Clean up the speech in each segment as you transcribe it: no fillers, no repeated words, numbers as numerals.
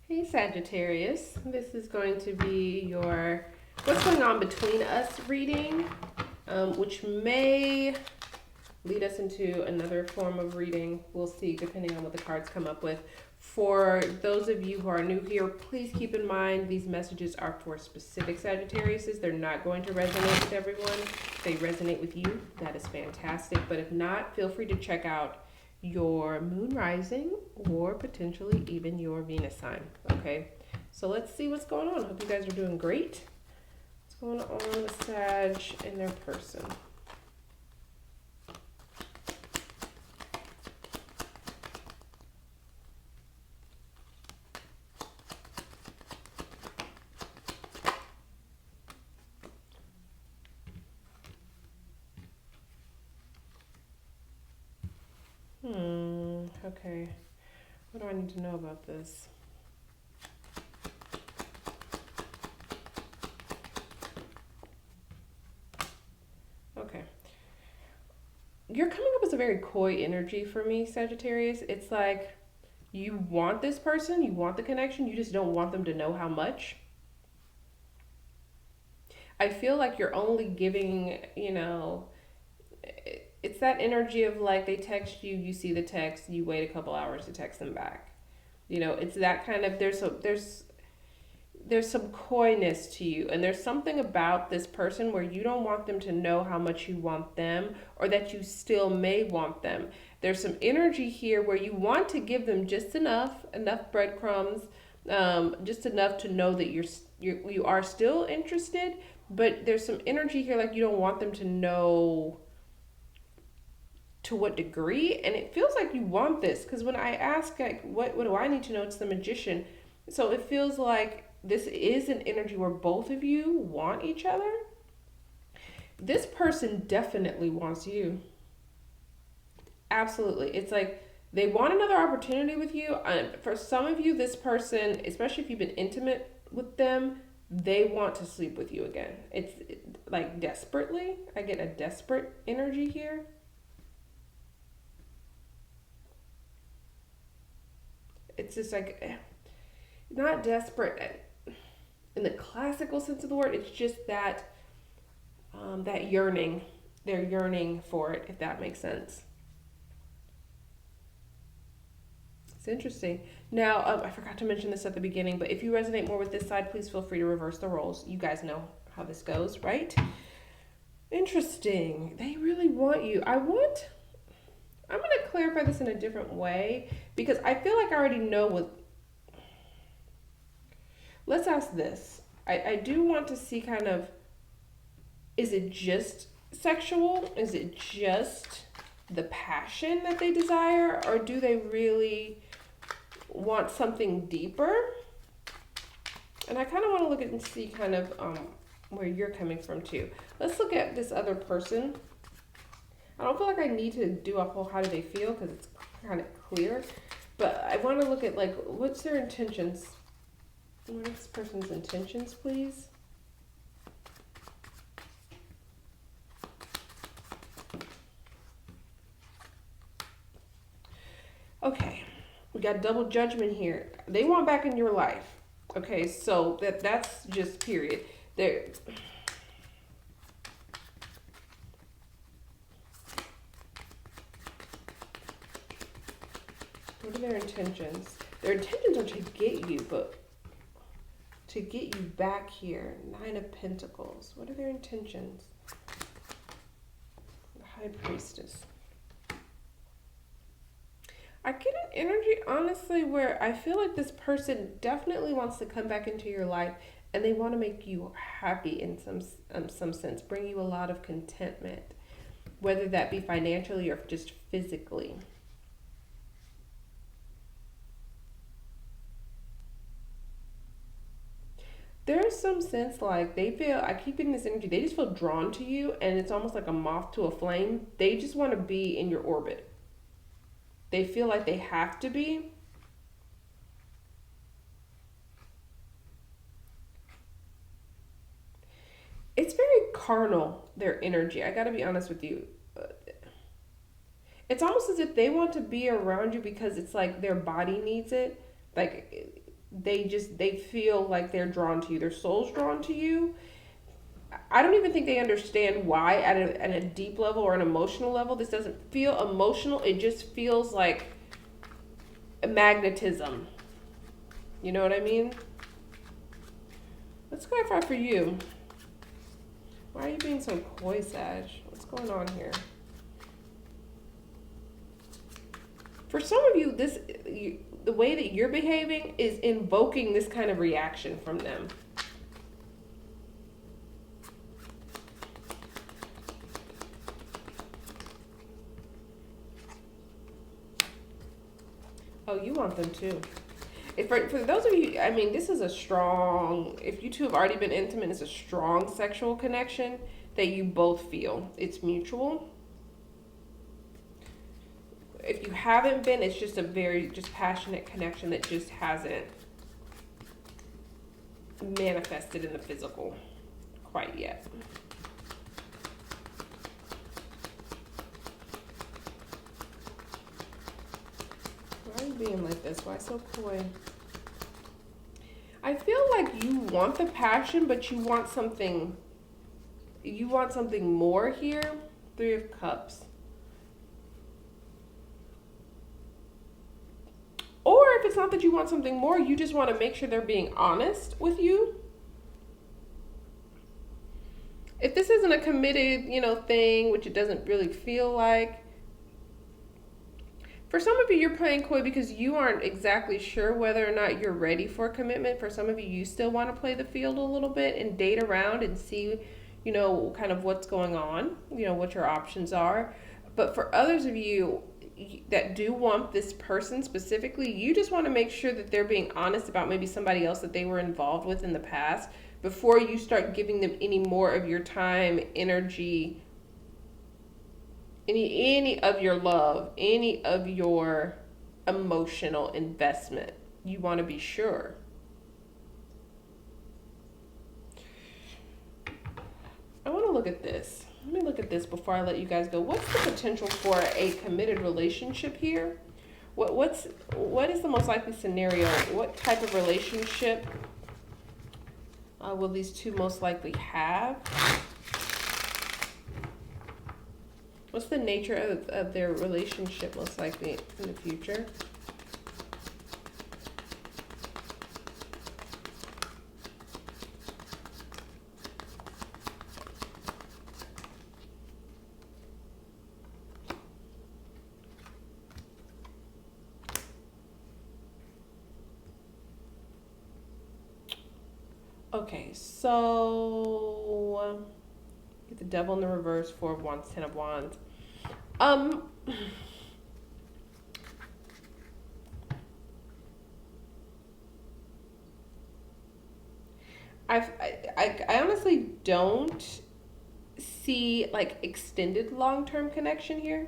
Hey Sagittarius, this is going to be your what's going on between us reading, which may lead us into another form of reading. We'll see depending on what the cards come up with. For those of you who are new here, please keep in mind these messages are for specific Sagittariuses. They're not going to resonate with everyone. If they resonate with you, that is fantastic. But if not, feel free to check out your moon rising or potentially even your Venus sign. Okay, so let's see what's going on. Hope you guys are doing great. What's going on with Sag and their person? Okay. What do I need to know about this? Okay. You're coming up as a very coy energy for me, Sagittarius. It's like you want this person, you want the connection, you just don't want them to know how much. I feel like you're only giving, it's that energy of like they text you, you see the text, you wait a couple hours to text them back. It's that kind of there's some coyness to you, and there's something about this person where you don't want them to know how much you want them or that you still may want them. There's some energy here where you want to give them just enough breadcrumbs, just enough to know that you are still interested, but there's some energy here like you don't want them to know to what degree. And it feels like you want this because when I ask like what do I need to know, it's the Magician. So it feels like this is an energy where both of you want each other. This person definitely wants you. Absolutely. It's like they want another opportunity with you. And for some of you, this person, especially if you've been intimate with them, they want to sleep with you again. It's like desperately. I get a desperate energy here. It's just like not desperate in the classical sense of the word. It's just that yearning. They're yearning for it, if that makes sense. It's interesting. Now, I forgot to mention this at the beginning, but if you resonate more with this side, please feel free to reverse the roles. You guys know how this goes, right? Interesting. They really want you. I'm going to clarify this in a different way because I feel like I already know what. Let's ask this. I do want to see kind of, is it just sexual? Is it just the passion that they desire? Or do they really want something deeper? And I kind of want to look at and see kind of where you're coming from too. Let's look at this other person. I don't feel like I need to do a whole how do they feel because it's kind of clear. But I want to look at like, what's their intentions? What are this person's intentions, please? Okay, we got double judgment here. They want back in your life. Okay, so that's just period. They're what are their intentions? Their intentions are to get you, but to get you back here. Nine of Pentacles. What are their intentions? The High Priestess. I get an energy, honestly, where I feel like this person definitely wants to come back into your life and they want to make you happy in some sense, bring you a lot of contentment, whether that be financially or just physically. There's some sense like they feel, I keep getting this energy, they just feel drawn to you and it's almost like a moth to a flame. They just want to be in your orbit. They feel like they have to be. It's very carnal, their energy. I got to be honest with you. It's almost as if they want to be around you because it's like their body needs it. Like they feel like they're drawn to you. Their soul's drawn to you. I don't even think they understand why at a deep level or an emotional level. This doesn't feel emotional. It just feels like a magnetism. You know what I mean? Let's clarify for you. Why are you being so coy, Sag? What's going on here? For some of you, the way that you're behaving is invoking this kind of reaction from them. Oh, you want them too. For those of you, I mean, this is a strong, if you two have already been intimate, it's a strong sexual connection that you both feel. It's mutual. If you haven't been, it's just a very just passionate connection that just hasn't manifested in the physical quite yet. Why are you being like this? Why so coy? I feel like you want the passion, but you want something more here. 3 of Cups. Or if it's not that you want something more, you just want to make sure they're being honest with you. If this isn't a committed, thing, which it doesn't really feel like, for some of you, you're playing coy because you aren't exactly sure whether or not you're ready for commitment. For some of you, you still want to play the field a little bit and date around and see, kind of what's going on, what your options are. But for others of you that do want this person specifically, you just want to make sure that they're being honest about maybe somebody else that they were involved with in the past before you start giving them any more of your time, energy, any of your love, any of your emotional investment. You want to be sure. I want to look at this. Let me look at this before I let you guys go. What's the potential for a committed relationship here? What is the most likely scenario? What type of relationship will these two most likely have? What's the nature of their relationship most likely in the future? Okay, so get the Devil in the reverse, 4 of Wands, 10 of Wands. I honestly don't see like extended long-term connection here.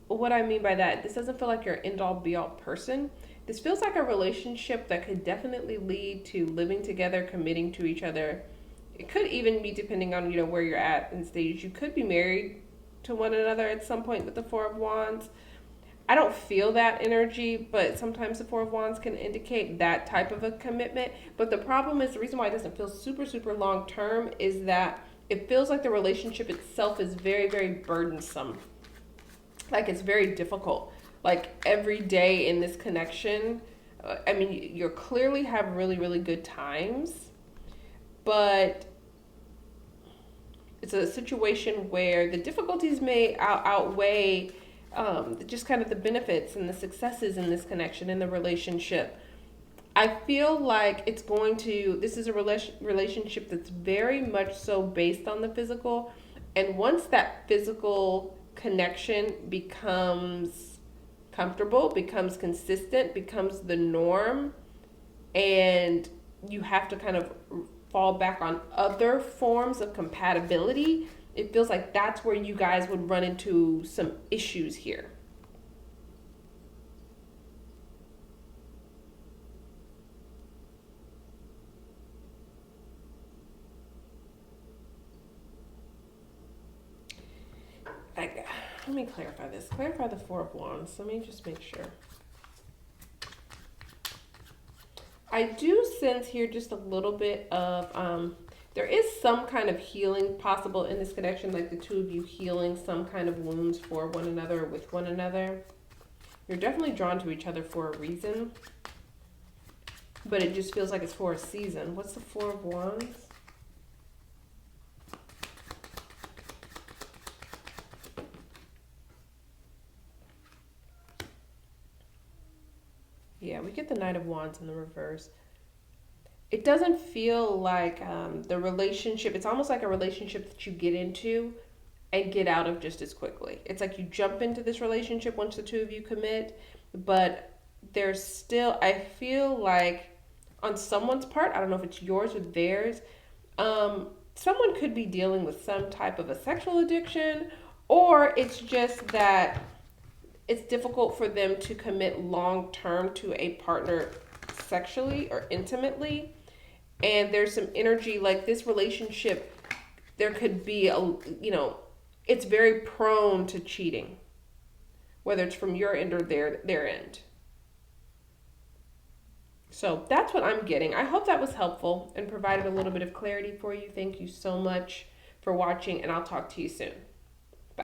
What I mean by that, this doesn't feel like you're an end-all be-all person. This feels like a relationship that could definitely lead to living together, committing to each other. It could even be depending on, where you're at in stage. You could be married to one another at some point with the 4 of Wands. I don't feel that energy, but sometimes the 4 of Wands can indicate that type of a commitment. But the problem is, the reason why it doesn't feel super, super long term is that it feels like the relationship itself is very, very burdensome. Like it's very difficult. Like every day in this connection, you clearly have really, really good times, but it's a situation where the difficulties may outweigh just kind of the benefits and the successes in this connection, in the relationship. I feel like this is a relationship that's very much so based on the physical. And once that physical connection becomes comfortable, becomes consistent, becomes the norm, and you have to kind of fall back on other forms of compatibility, it feels like that's where you guys would run into some issues here. Let me clarify this. Clarify the 4 of Wands. Let me just make sure. I do sense here just a little bit of there is some kind of healing possible in this connection, like the two of you healing some kind of wounds for one another or with one another. You're definitely drawn to each other for a reason, but it just feels like it's for a season. What's the Four of Wands? Yeah, we get the Knight of Wands in the reverse. It doesn't feel like the relationship, it's almost like a relationship that you get into and get out of just as quickly. It's like you jump into this relationship once the two of you commit, but there's still, I feel like on someone's part, I don't know if it's yours or theirs, someone could be dealing with some type of a sexual addiction, or it's just that it's difficult for them to commit long term to a partner sexually or intimately. And there's some energy like this relationship, there could be it's very prone to cheating, whether it's from your end or their end. So that's what I'm getting. I hope that was helpful and provided a little bit of clarity for you. Thank you so much for watching, and I'll talk to you soon.